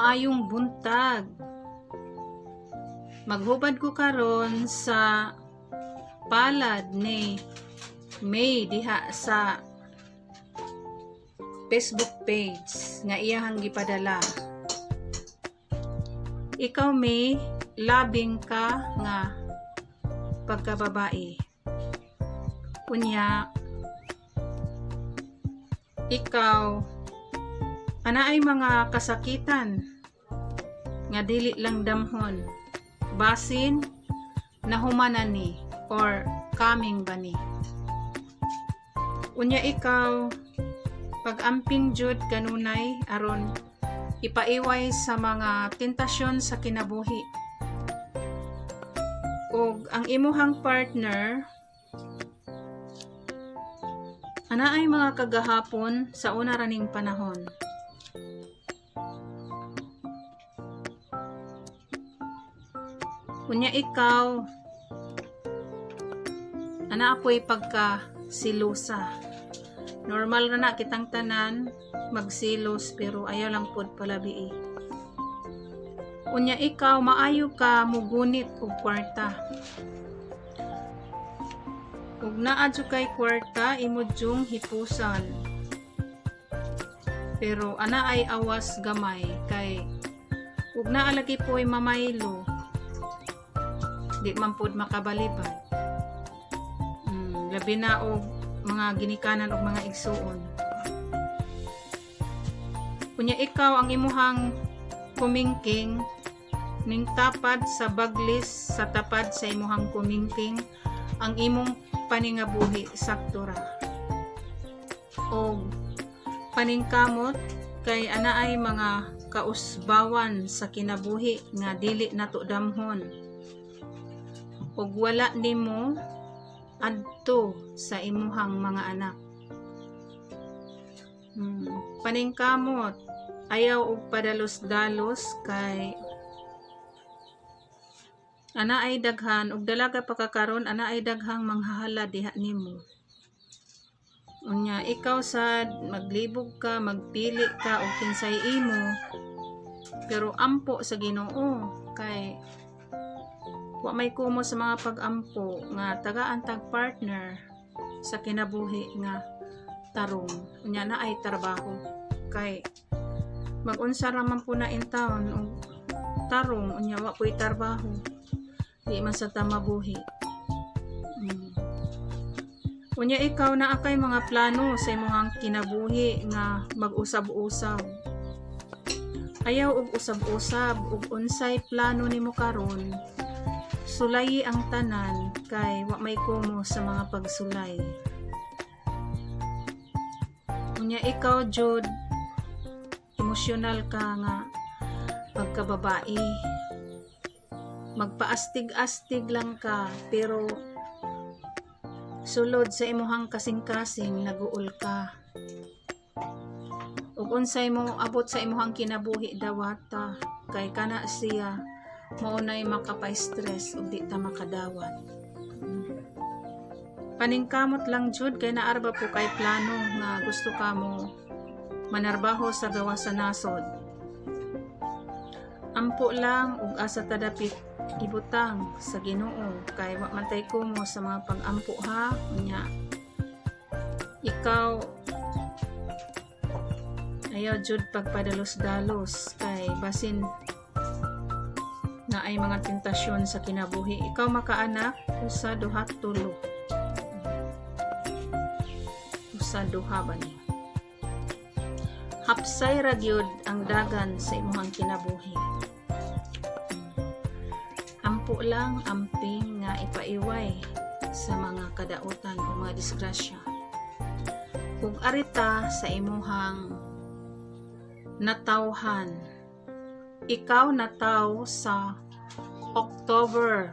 Maayong buntag. Maghubad ko karon sa palad ni May diha sa Facebook page nga iyahang gipadala. Ikaw May, labing ka nga pagkababae. Unya, ikaw ana ay mga kasakitan nga dili lang damhon basin nahumanan ni or kaming ba ni. Unya ikaw pag-amping jud kanunay aron ipaiway sa mga tentasyon sa kinabuhi. Ug ang imuhang partner ana ay mga kagahapon sa una raning panahon. Unya ikaw ana apoy pagka silusa. Normal na kitang tanan magsilos pero ayaw lang pod palabi. Unya ikaw maayo ka mugunit og kwarta. Ug naa jud kay kwarta imo jung hipusan. Pero ana ay awas gamay kay ug naa lagi po'y mamaylo. Di man pod makabalibad. Labi na og mga ginikanan og mga igsuon. Kunya ikaw ang imuhang kumingking ning tapad sa baglis sa tapad sa imuhang kumingking ang imong paningabuhi saktura. Og paningkamot kay ana ay mga kausbawan sa kinabuhi nga dili nato damhon. Ug wala nimo adto sa imuhang mga anak. Paningkamot ayaw og padalos-dalos kay ana ay daghan og dalaga pa kakaron ana ay daghang manghahala diha nimo. Unya ikaw sad maglibog ka, magpili ka og kinsay imo pero ampo sa Ginoo kay wa may kumo sa mga pag-ampo nga tagaan tag partner sa kinabuhi nga tarong. Unya na ay trabaho kay mag-unsa ra man po na in town og tarong unya wa po'y trabaho. Di man sa tamabuhi. Unya ikaw na akay mga plano sa imong kinabuhi nga mag-usab-usab. Ayaw og usab-usab ug unsay plano nimo karon sulayi ang tanan kay wa may kumo sa mga pagsulay. Unya ikaw jud emosyonal ka nga pagkababae. Magpaastig-astig lang ka pero sulod sa imuhang kasing-kasing naguol ka. Ug unsay mo abot sa imuhang kinabuhi dawata kay kana siya maunay makapa-stress ug di ta makadawat. Paningkamot lang jud kay naarba po kay plano nga gusto ka mo manarbaho sa gawa sa nasod. Ampo lang ug asa ta dapit ibutang sa Ginoo kay wa man tay kumo sa mga pag-ampo ha. Unya ikaw ayaw jud pagpadalos-dalos kay basin na ay mga tentasyon sa kinabuhi. Ikaw makaanak usa duha tulo. Usa duha ba ni? Hapsay ra gyud ang dagan sa imong kinabuhi. Ampo lang amping nga ipaiway sa mga kadautan o mga disgrasya. Ug arita sa imuhang natawhan. Ikaw nataw sa October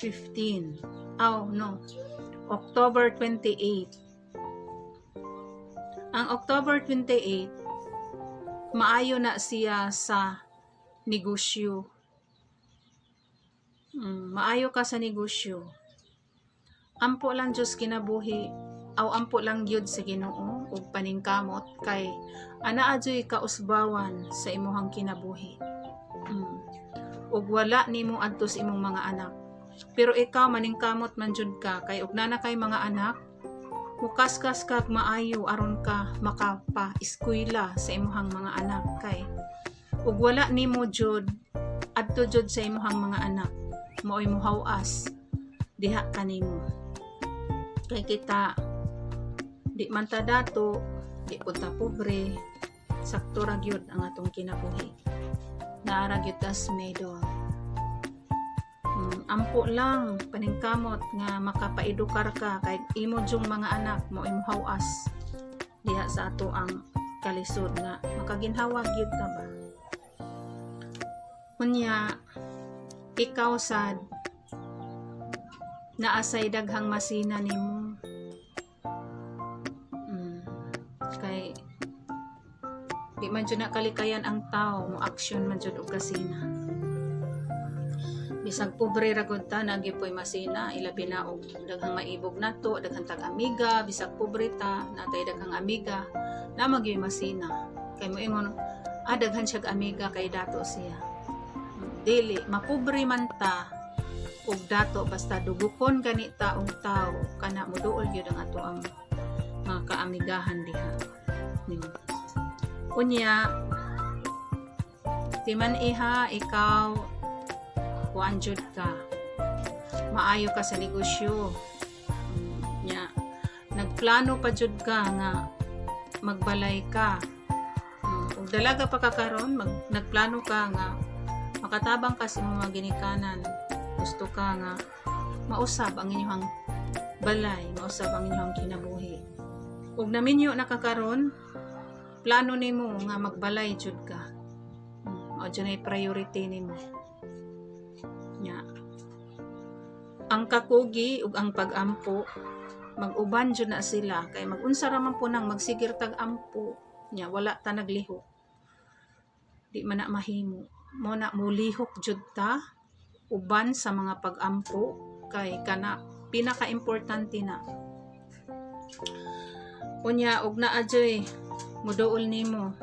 15. October 28. Ang October 28, maayo na siya sa negosyo. Maayo ka sa negosyo. Ampo lang Diyos kinabuhi, aw ampo lang gyud sa Ginoo, ug paningkamot kay ana adyoy kausbawan sa imuhang kinabuhi. Ug wala nimo adto sa imong mga anak. Pero ikaw maningkamot man jud ka kay ug nana kay mga anak, mukaskas kag maayo aron ka makapa-eskwela sa imuhang mga anak kay ug wala nimo jud adto jud sa imuhang mga anak maoy muhawas diha kanimo. Kay kita di man ta dato, di pud ta pobre, sakto ra gyud ang atong kinabuhi. Naara gyud tas medol. Ampo lang paningkamot nga makapaedukar ka kay imo jung mga anak mo imuhawas diha sa ato ang kalisod nga makaginhawa gyud ta ba. Unya ikaw sad naasay daghang masina nimo. Kay di man jud na kalikayan ang tao mo action man jud og kasina. Bisag pobre ra gud ta nagipoy masina, ilabi na og daghang maibog nato, daghang tag-amiga, bisag pobre ta natay daghang amiga na magyoy masina. Kay mo ingon daghan siya amiga kay dato siya. Dili mapobre man ta og dato basta dugukon gani ta og tao kana moduol gyud ang ato ang mga kaamigahan diha. Unya timan iha ikaw kuan jud ka, maayo ka sa negosyo nya nagplano pa jud ka nga magbalay ka, ug dalaga pa ka karon nagplano ka nga makatabang ka sa mga ginikanan, gusto ka nga mausab ang inyong balay, mausab ang inyong kinabuhi, ug naminyo nakakaron plano nimo nga magbalay jud ka, o dyan ay priority nimo. Nya ang kakugi ug ang pag-ampo mag-uban jud na sila kay mag-unsa ra man po nang magsigir tag-ampo nya wala ta naglihok, di man na mahimo mo na mulihok jud ta uban sa mga pag-ampo kay kana pinaka-importante na. Unya og naa adyoy muduol nimo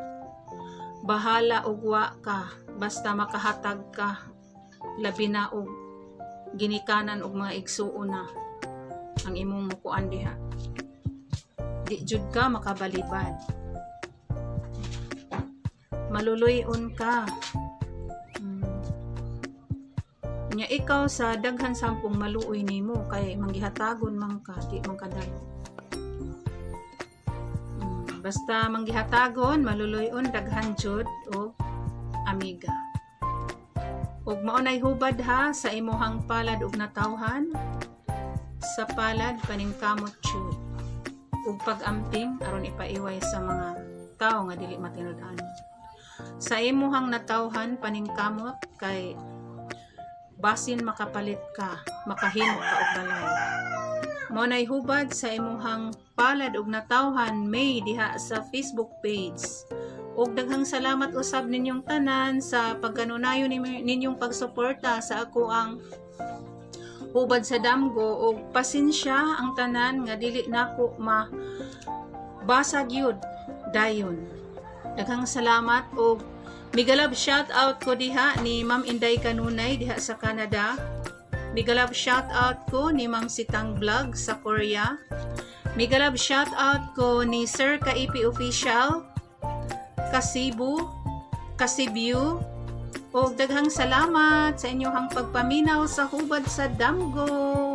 bahala og wa ka basta makahatag ka labi na og ginikanan og mga igsuon na ang imong mukuan diha, di jud ka makabalibad, maluluyon ka. Nya ikaw sa daghan sampung maluoy nimo kay manggihatagon man ka, di man kadalo. Basta manggihatagon maluluyon daghan jud og amiga. Ug maunay hubad ha sa imuhang palad ug natawhan, sa palad paningkamot jud ug pag-amping aron ipaiway sa mga tao nga dili matinud-an. Sa imuhang natawhan paningkamot kay basin makapalit ka, makahimo ka og balay. Maunay hubad sa imuhang palad ug natawhan may diha sa Facebook page. Ug daghang salamat usab ninyong tanan sa pagkanunayon ninyong pagsuporta sa ako ang hubad sa damgo, ug pasensya ang tanan nga dili nako basag yun dayon. Daghang salamat ug migalab shout out ko diha ni Ma'am Inday Kanunay diha sa Canada. Migalab shout out ko ni Ma'am Sitang Vlog sa Korea. Migalab shout out ko ni Sir Kaipi Official Kasibu, o daghang salamat sa inyong pagpaminaw sa hubad sa damgo.